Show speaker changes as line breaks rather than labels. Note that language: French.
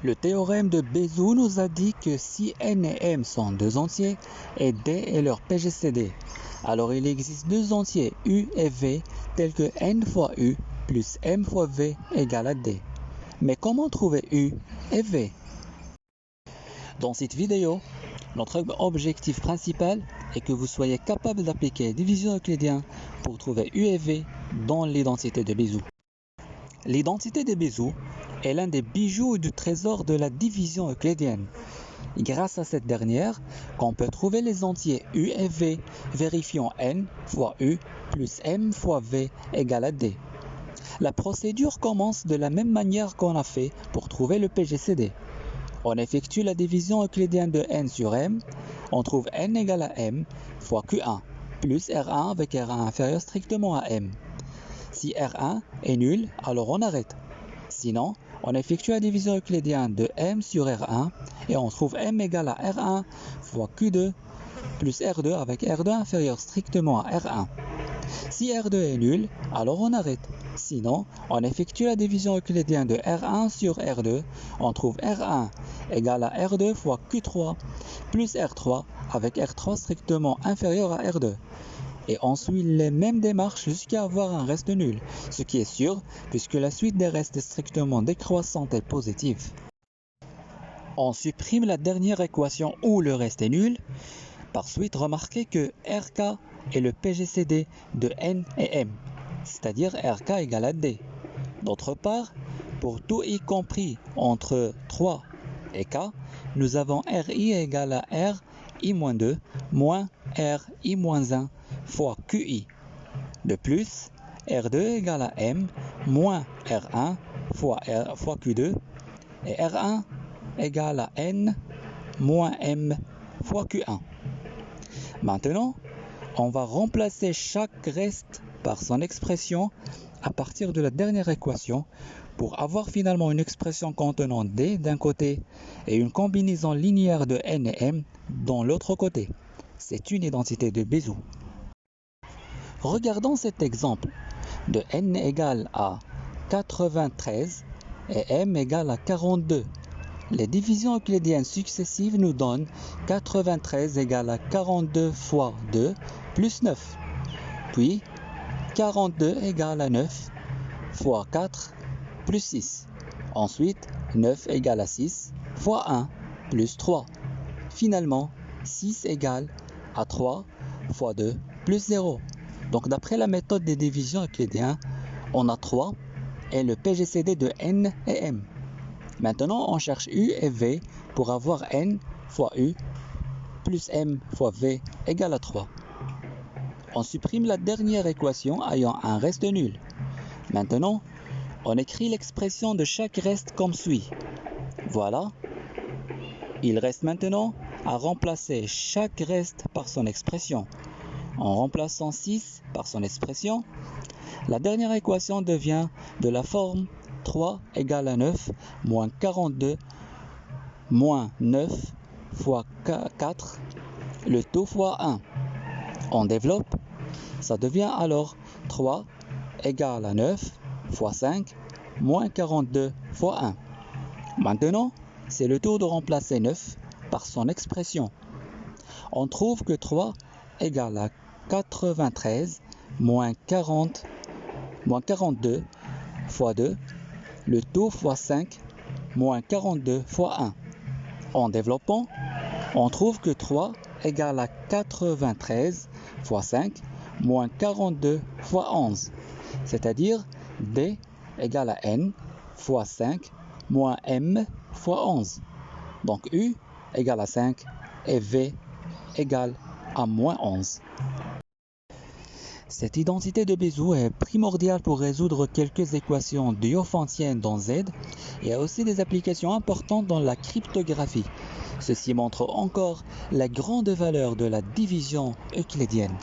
Le théorème de Bézout nous a dit que si n et m sont deux entiers et d est leur PGCD, alors il existe deux entiers u et v tels que n fois u plus m fois v égale à d. Mais comment trouver u et v? Dans cette vidéo, notre objectif principal est que vous soyez capable d'appliquer division euclidienne pour trouver u et v dans l'identité de Bézout. L'identité de Bézout est l'un des bijoux du trésor de la division euclidienne. Grâce à cette dernière, qu'on peut trouver les entiers u et v vérifiant n fois u plus m fois v égale à d. La procédure commence de la même manière qu'on a fait pour trouver le PGCD. On effectue la division euclidienne de n sur m, on trouve n égale à m fois q1 plus r1 avec r1 inférieur strictement à m. Si r1 est nul, alors on arrête. Sinon, on effectue la division euclidienne de m sur r1 et on trouve m égale à r1 fois q2 plus r2 avec r2 inférieur strictement à r1. Si r2 est nul, alors on arrête. Sinon, on effectue la division euclidienne de r1 sur r2, on trouve r1 égale à r2 fois q3 plus r3 avec r3 strictement inférieur à r2. Et on suit les mêmes démarches jusqu'à avoir un reste nul, ce qui est sûr puisque la suite des restes strictement décroissante est positive. On supprime la dernière équation où le reste est nul. Par suite, remarquez que RK est le PGCD de N et M, c'est-à-dire RK égale à D. D'autre part, pour tout y compris entre 3 et K, nous avons RI égale à RI-2 moins RI-1 fois QI. De plus, R2 égale à M moins R1 fois Q2 et R1 égale à N moins M fois Q1. Maintenant, on va remplacer chaque reste par son expression à partir de la dernière équation pour avoir finalement une expression contenant D d'un côté et une combinaison linéaire de N et M dans l'autre côté. C'est une identité de Bézout. Regardons cet exemple de N égale à 93 et M égale à 42. Les divisions euclidiennes successives nous donnent 93 égale à 42 fois 2 plus 9. Puis 42 égale à 9 fois 4 plus 6. Ensuite 9 égale à 6 fois 1 plus 3. Finalement 6 égale à 3 fois 2 plus 0. Donc d'après la méthode des divisions euclidiennes, on a 3 et le PGCD de N et M. Maintenant, on cherche U et V pour avoir N fois U plus M fois V égale à 3. On supprime la dernière équation ayant un reste nul. Maintenant, on écrit l'expression de chaque reste comme suit. Voilà. Il reste maintenant à remplacer chaque reste par son expression. En remplaçant 6 par son expression, la dernière équation devient de la forme 3 égale à 9 moins 42 moins 9 fois 4, le tout fois 1. On développe, ça devient alors 3 égale à 9 fois 5 moins 42 fois 1. Maintenant, c'est le tour de remplacer 9 par son expression. On trouve que 3 égale à 93 moins 42 fois 2, le tout fois 5 moins 42 fois 1. En développant, on trouve que 3 égale à 93 fois 5 moins 42 fois 11, c'est-à-dire D égale à N fois 5 moins M fois 11. Donc U égale à 5 et V égale à moins 11. Cette identité de Bézout est primordiale pour résoudre quelques équations diophantiennes dans Z et a aussi des applications importantes dans la cryptographie. Ceci montre encore la grande valeur de la division euclidienne.